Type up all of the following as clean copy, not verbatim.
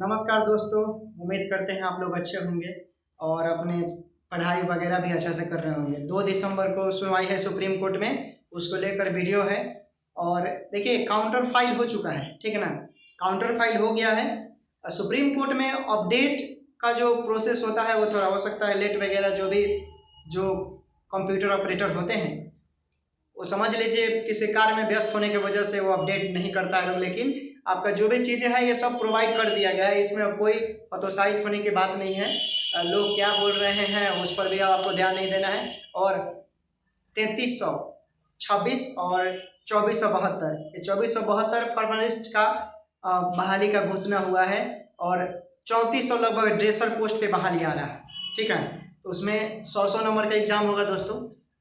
नमस्कार दोस्तों, उम्मीद करते हैं आप लोग अच्छे होंगे और अपने पढ़ाई वगैरह भी अच्छे से कर रहे होंगे। 2 दिसंबर को सुनवाई है सुप्रीम कोर्ट में, उसको लेकर वीडियो है। और देखिए काउंटर फाइल हो चुका है, ठीक है ना। काउंटर फाइल हो गया है। सुप्रीम कोर्ट में अपडेट का जो प्रोसेस होता है वो थोड़ा हो सकता है लेट वगैरह, जो कंप्यूटर ऑपरेटर होते हैं वो समझ लीजिए किसी कार्य में व्यस्त होने की वजह से वो अपडेट नहीं करता है लोग, लेकिन आपका जो भी चीज़ें हैं ये सब प्रोवाइड कर दिया गया है। इसमें कोई हतोत्साहित होने की बात नहीं है। लोग क्या बोल रहे हैं उस पर भी आपको ध्यान नहीं देना है। और 3326 और 2472, ये 2472 फार्मासिस्ट का बहाली का घोषणा हुआ है और 3400 लगभग ड्रेसर पोस्ट पे बहाली आ रहा है, ठीक है। तो उसमें 100 नंबर का एग्जाम होगा दोस्तों।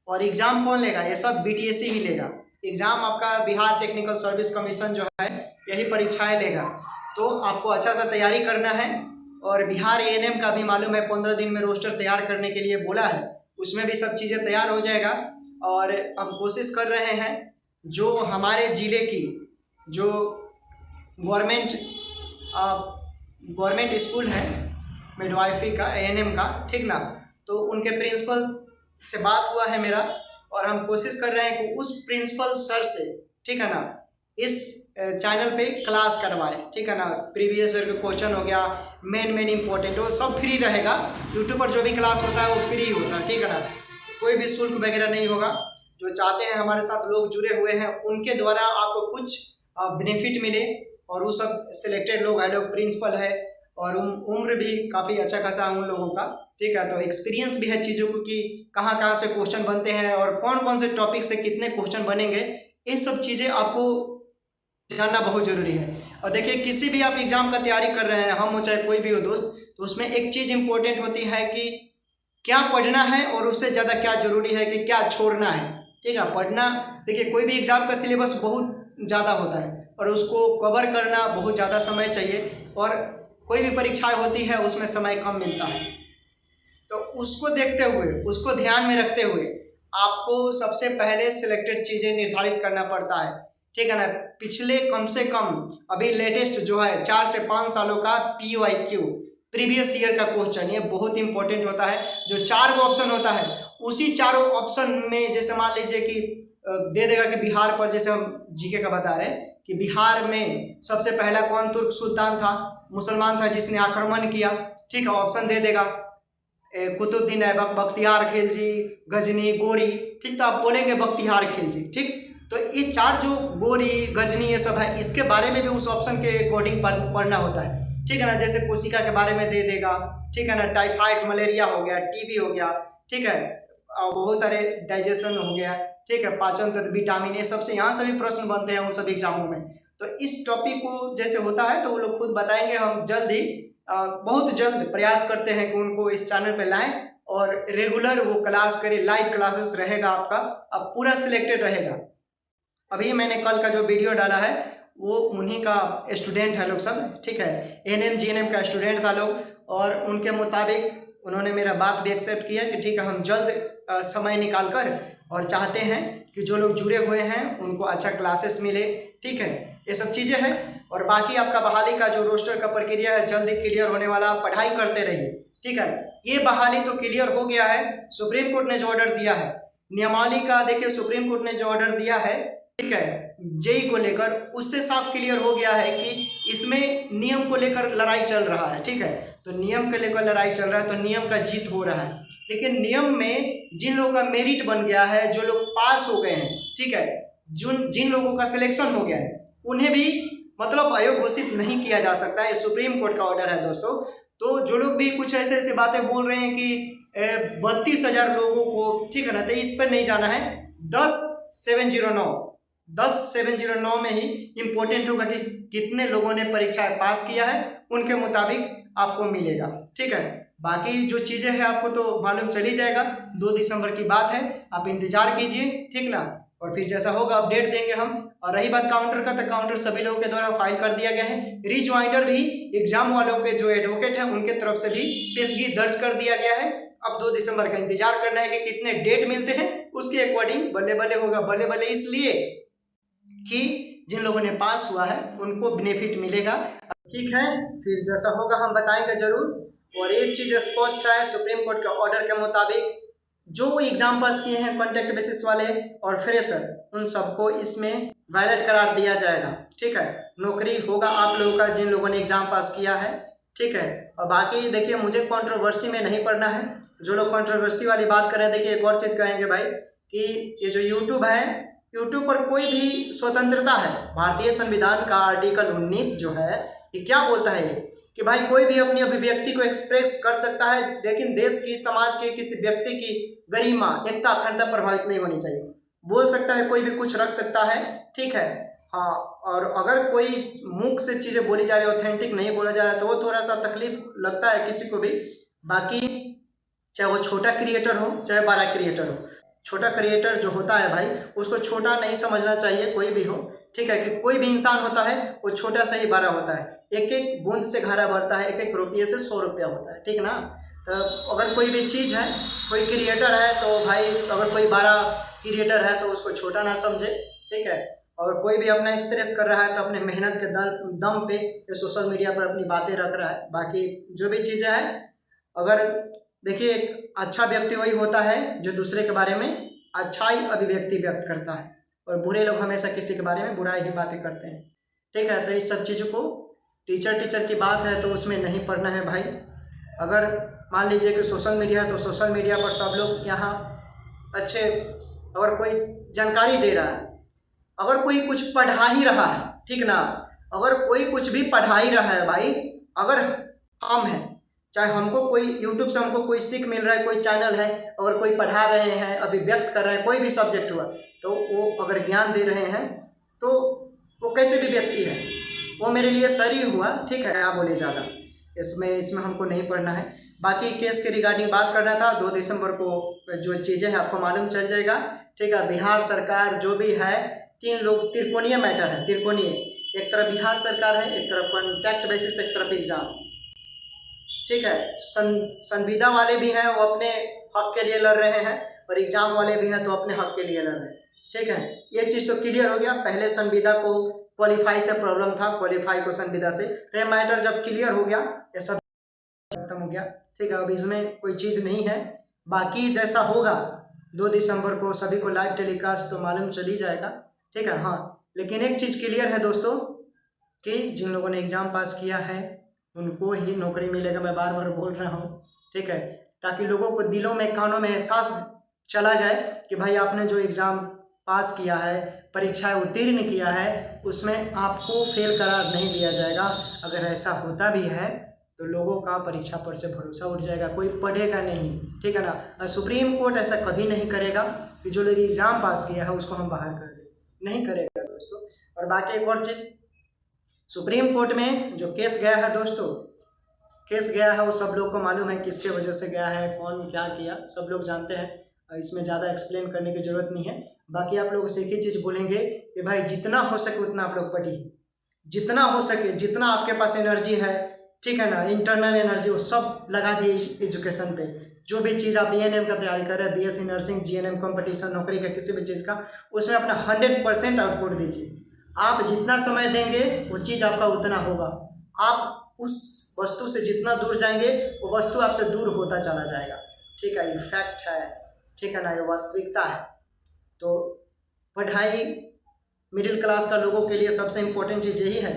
और एग्जाम कौन लेगा? ये सब बीटीएससी ही लेगा। एग्जाम आपका बिहार टेक्निकल सर्विस कमीशन जो है यही परीक्षाएं लेगा। तो आपको अच्छा सा तैयारी करना है। और बिहार एएनएम का भी मालूम है 15 दिन में रोस्टर तैयार करने के लिए बोला है, उसमें भी सब चीज़ें तैयार हो जाएगा। और हम कोशिश कर रहे हैं जो हमारे ज़िले की जो गवर्नमेंट स्कूल है मिडवाइफरी का, एएनएम का, ठीक ना, तो उनके प्रिंसिपल से बात हुआ है मेरा और हम कोशिश कर रहे हैं कि उस प्रिंसिपल सर से, ठीक है ना, इस चैनल पे क्लास करवाएं, ठीक है ना। प्रीवियस ईयर का क्वेश्चन हो गया, मेन इंपॉर्टेंट, वो सब फ्री रहेगा। यूट्यूब पर जो भी क्लास होता है वो फ्री होता है, ठीक है ना। कोई भी शुल्क वगैरह नहीं होगा। जो चाहते हैं हमारे साथ लोग जुड़े हुए हैं उनके द्वारा आपको कुछ बेनिफिट मिले। और वो सब सिलेक्टेड लोग हैं, लोग प्रिंसिपल है और उम्र भी काफ़ी अच्छा खासा है उन लोगों का, ठीक है। तो एक्सपीरियंस भी है चीज़ों को कि कहाँ कहाँ से क्वेश्चन बनते हैं और कौन कौन से टॉपिक से कितने क्वेश्चन बनेंगे, ये सब चीज़ें आपको जानना बहुत ज़रूरी है। और देखिए किसी भी आप एग्ज़ाम का तैयारी कर रहे हैं, हम हो चाहे कोई भी हो दोस्त, तो उसमें एक चीज़ इंपॉर्टेंट होती है कि क्या पढ़ना है और उससे ज़्यादा क्या ज़रूरी है कि क्या छोड़ना है, ठीक है। पढ़ना, देखिए कोई भी एग्ज़ाम का सिलेबस बहुत ज़्यादा होता है और उसको कवर करना बहुत ज़्यादा समय चाहिए। और कोई भी परीक्षाएं होती है उसमें समय कम मिलता है। तो उसको देखते हुए, उसको ध्यान में रखते हुए आपको सबसे पहले सिलेक्टेड चीज़ें निर्धारित करना पड़ता है, ठीक है ना। पिछले कम से कम अभी लेटेस्ट जो है 4 से 5 सालों का PYQ प्रीवियस ईयर का क्वेश्चन, ये बहुत इंपॉर्टेंट होता है। जो 4 ऑप्शन होता है उसी चारों ऑप्शन में, जैसे मान लीजिए कि दे देगा कि बिहार पर, जैसे हम जीके का बता रहे हैं कि बिहार में सबसे पहला कौन तुर्क सुल्तान था, मुसलमान था जिसने आक्रमण किया, ठीक है। ऑप्शन दे देगा कुतुबुद्दीन ऐबक, बख्तियार खिलजी, गजनी, गोरी, ठीक। तो आप बोलेंगे बख्तियार खिलजी, ठीक। तो ये 4 जो गोरी, गजनी, ये सब है, इसके बारे में भी उस ऑप्शन के अकॉर्डिंग पढ़ना होता है, ठीक है ना। जैसे कोशिका के बारे में दे देगा, ठीक है ना। टाइफाइड, मलेरिया हो गया, टीबी हो गया, ठीक है। बहुत सारे डाइजेशन हो गया, ठीक है, पाचन तंत्र, विटामिन, ये सबसे यहाँ से भी प्रश्न बनते हैं उन सब एग्जामों में। तो इस टॉपिक को जैसे होता है तो वो लोग खुद बताएंगे। हम जल्द ही बहुत जल्द प्रयास करते हैं कि उनको इस चैनल पे लाएं और रेगुलर वो क्लास करें। लाइव क्लासेस रहेगा आपका, अब पूरा सिलेक्टेड रहेगा। अभी मैंने कल का जो वीडियो डाला है वो उन्हीं का स्टूडेंट है लोग सब, ठीक है। एएनएम जीएनएम का स्टूडेंट था लोग और उनके मुताबिक उन्होंने मेरा बात भी एक्सेप्ट किया कि ठीक है हम जल्द समय निकाल कर, और चाहते हैं कि जो लोग जुड़े हुए हैं उनको अच्छा क्लासेस मिले, ठीक है। ये सब चीज़ें हैं। और बाकी आपका बहाली का जो रोस्टर का प्रक्रिया है जल्द ही क्लियर होने वाला, आप पढ़ाई करते रहिए, ठीक है। ये बहाली तो क्लियर हो गया है, सुप्रीम कोर्ट ने जो ऑर्डर दिया है नियमावली का, देखिए सुप्रीम कोर्ट ने जो ऑर्डर दिया है, ठीक है, जेई को लेकर, उससे साफ क्लियर हो गया है कि इसमें नियम को लेकर लड़ाई चल रहा है, ठीक है। तो नियम को लेकर लड़ाई चल रहा है तो नियम का जीत हो रहा है। लेकिन नियम में जिन लोगों का मेरिट बन गया है, जो लोग पास हो गए हैं, ठीक है, जिन लोगों का सिलेक्शन हो गया है, उन्हें भी मतलब अयोग्य घोषित नहीं किया जा सकता। ये सुप्रीम कोर्ट का ऑर्डर है दोस्तों। तो जो लोग भी कुछ ऐसे ऐसे बातें बोल रहे हैं कि 32,000 लोगों को, ठीक है ना, तो इस पर नहीं जाना है। 10,709 में ही इंपॉर्टेंट होगा कि कितने लोगों ने परीक्षाएं पास किया है, उनके मुताबिक आपको मिलेगा, ठीक है। बाकी जो चीज़ें हैं आपको तो मालूम चली जाएगा, 2 दिसंबर की बात है, आप इंतजार कीजिए, ठीक ना। और फिर जैसा होगा अपडेट देंगे हम। और रही बात काउंटर का, तो काउंटर सभी लोगों के द्वारा फाइल कर दिया गया है। रिज्वाइंडर भी एग्जाम वालों के जो एडवोकेट हैं उनके तरफ से भी पेशगी दर्ज कर दिया गया है। अब 2 दिसंबर का इंतजार करना है कि कितने डेट मिलते हैं, उसके अकॉर्डिंग बल्ले बल्ले होगा। बल्ले बल्ले इसलिए कि जिन लोगों ने पास हुआ है उनको बेनिफिट मिलेगा। ठीक है, फिर जैसा होगा हम बताएंगे जरूर। और एक चीज़ स्पष्ट है, सुप्रीम कोर्ट के ऑर्डर के मुताबिक जो एग्जाम पास किए हैं कॉन्ट्रैक्ट बेसिस वाले और फ्रेशर, उन सबको इसमें वैलिड करार दिया जाएगा। ठीक है, नौकरी होगा आप लोगों का जिन लोगों ने एग्जाम पास किया है। ठीक है, और बाकी देखिए मुझे कंट्रोवर्सी में नहीं पड़ना है। जो लोग कंट्रोवर्सी वाली बात कर रहे हैं, देखिए एक और चीज़ कहेंगे भाई कि ये जो यूट्यूब है, यूट्यूब पर कोई भी स्वतंत्रता है। भारतीय संविधान का आर्टिकल 19 जो है ये क्या बोलता है कि भाई कोई भी अपनी अभिव्यक्ति को एक्सप्रेस कर सकता है, लेकिन देश की, समाज के किसी व्यक्ति की गरिमा, एकता, अखंडता प्रभावित नहीं होनी चाहिए। बोल सकता है, कोई भी कुछ रख सकता है। ठीक है, हाँ, और अगर कोई मुख से चीज़ें बोली जा रही है, ऑथेंटिक नहीं बोला जा रहा है, तो वो थोड़ा सा तकलीफ लगता है किसी को भी। बाकी चाहे वो छोटा क्रिएटर हो चाहे बड़ा क्रिएटर हो, छोटा क्रिएटर जो होता है भाई उसको छोटा नहीं समझना चाहिए, कोई भी हो। ठीक है, कि कोई भी इंसान होता है वो छोटा से ही बड़ा होता है। एक एक बूंद से घड़ा बढ़ता है, एक एक रुपये से 100 रुपया होता है। ठीक ना, तो अगर कोई भी चीज़ है, कोई क्रिएटर है, तो भाई अगर कोई बड़ा क्रिएटर है तो उसको छोटा ना समझे। ठीक है, और कोई भी अपना एक्सप्रेस कर रहा है तो अपने मेहनत के दम पे ये सोशल मीडिया पर अपनी बातें रख रहा है। बाकी जो भी चीज़ें हैं, अगर देखिए एक अच्छा व्यक्ति वही होता है जो दूसरे के बारे में अच्छाई अभिव्यक्ति व्यक्त करता है, और बुरे लोग हमेशा किसी के बारे में बुराई ही बातें करते हैं। ठीक है, तो इस सब चीज़ों को टीचर की बात है तो उसमें नहीं पढ़ना है भाई। अगर मान लीजिए कि सोशल मीडिया है तो सोशल मीडिया पर सब लोग यहाँ अच्छे, अगर कोई जानकारी दे रहा है, अगर कोई कुछ पढ़ा ही रहा है, ठीक ना, अगर कोई कुछ भी पढ़ा ही रहा है भाई, अगर हम हैं, चाहे हमको कोई यूट्यूब से हमको कोई सीख मिल रहा है, कोई चैनल है, अगर कोई पढ़ा रहे हैं, अभिव्यक्त कर रहे हैं, कोई भी सब्जेक्ट हुआ, तो वो अगर ज्ञान दे रहे हैं तो वो कैसे भी व्यक्ति है, वो मेरे लिए सर ही हुआ। ठीक है, आप बोले ज़्यादा इसमें हमको नहीं पढ़ना है। बाकी केस के रिगार्डिंग बात करना था, 2 दिसंबर को जो चीज़ें हैं आपको मालूम चल जाएगा। ठीक है, बिहार सरकार जो भी है, 3 लोग, त्रिकोणीय मैटर है, त्रिकोणीय, एक तरफ बिहार सरकार है, एक तरफ कॉन्ट्रैक्ट बेसिस, एक तरफ एग्जाम। ठीक है, संविदा वाले भी हैं, वो अपने हक के लिए लड़ रहे हैं, और एग्जाम वाले भी हैं तो अपने हक के लिए लड़ रहे हैं। ठीक है, ये चीज़ तो क्लियर हो गया। पहले संविदा को क्वालिफाई से प्रॉब्लम था, क्वालिफाई को संविदा से, तो ये मैटर जब क्लियर हो गया, ये सब खत्म हो गया। ठीक है, अब इसमें कोई चीज़ नहीं है। बाकी जैसा होगा 2 दिसंबर को सभी को लाइव टेलीकास्ट तो मालूम चल ही जाएगा। ठीक है, हाँ, लेकिन एक चीज़ क्लियर है दोस्तों कि जिन लोगों ने एग्ज़ाम पास किया है उनको ही नौकरी मिलेगा। मैं बार बार बोल रहा हूँ। ठीक है, ताकि लोगों को दिलों में, कानों में एहसास चला जाए कि भाई आपने जो एग्ज़ाम पास किया है, परीक्षाएं उत्तीर्ण किया है, उसमें आपको फेल करार नहीं दिया जाएगा। अगर ऐसा होता भी है तो लोगों का परीक्षा पर से भरोसा उठ जाएगा, कोई पढ़ेगा नहीं। ठीक है ना, सुप्रीम कोर्ट ऐसा कभी नहीं करेगा कि जो लोग एग्ज़ाम पास किया है उसको हम बाहर कर दें, नहीं करेगा दोस्तों। और बाकी एक और चीज़, सुप्रीम कोर्ट में जो केस गया है दोस्तों, केस गया है वो सब लोग को मालूम है किसके वजह से गया है, कौन क्या किया, सब लोग जानते हैं। इसमें ज़्यादा एक्सप्लेन करने की ज़रूरत नहीं है। बाकी आप लोगों से एक ही चीज़ बोलेंगे कि भाई जितना हो सके उतना आप लोग पढ़िए, जितना हो सके, जितना आपके पास एनर्जी है, ठीक है ना, इंटरनल एनर्जी, वो सब लगा दिए एजुकेशन पे। जो भी चीज़ आप ENM का तैयारी कर रहे हैं, BSc नर्सिंग, GNM कंपटीशन, नौकरी का किसी भी चीज़ का, उसमें अपना 100% आउटपुट दीजिए। आप जितना समय देंगे वो चीज़ आपका उतना होगा। आप उस वस्तु से जितना दूर जाएंगे वो वस्तु आपसे दूर होता चला जाएगा। ठीक है, ये फैक्ट है। ठीक है ना, ये वास्तविकता है। तो पढ़ाई मिडिल क्लास का लोगों के लिए सबसे इम्पोर्टेंट चीज़ यही है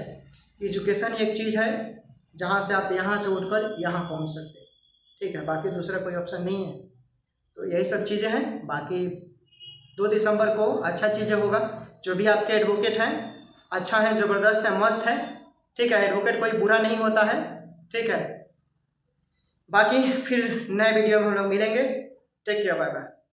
कि एजुकेशन एक चीज़ है जहाँ से आप यहाँ से उठकर यहाँ पहुँच सकते हैं। ठीक है, बाकी दूसरा कोई ऑप्शन नहीं है। तो यही सब चीज़ें हैं। बाकी 2 दिसंबर को अच्छा चीज़ें होगा। जो भी आपके एडवोकेट हैं अच्छा है, ज़बरदस्त है, मस्त है। ठीक है, एडवोकेट कोई बुरा नहीं होता है। ठीक है, बाकी फिर नए वीडियो में हम लोग मिलेंगे। Take care, bye bye.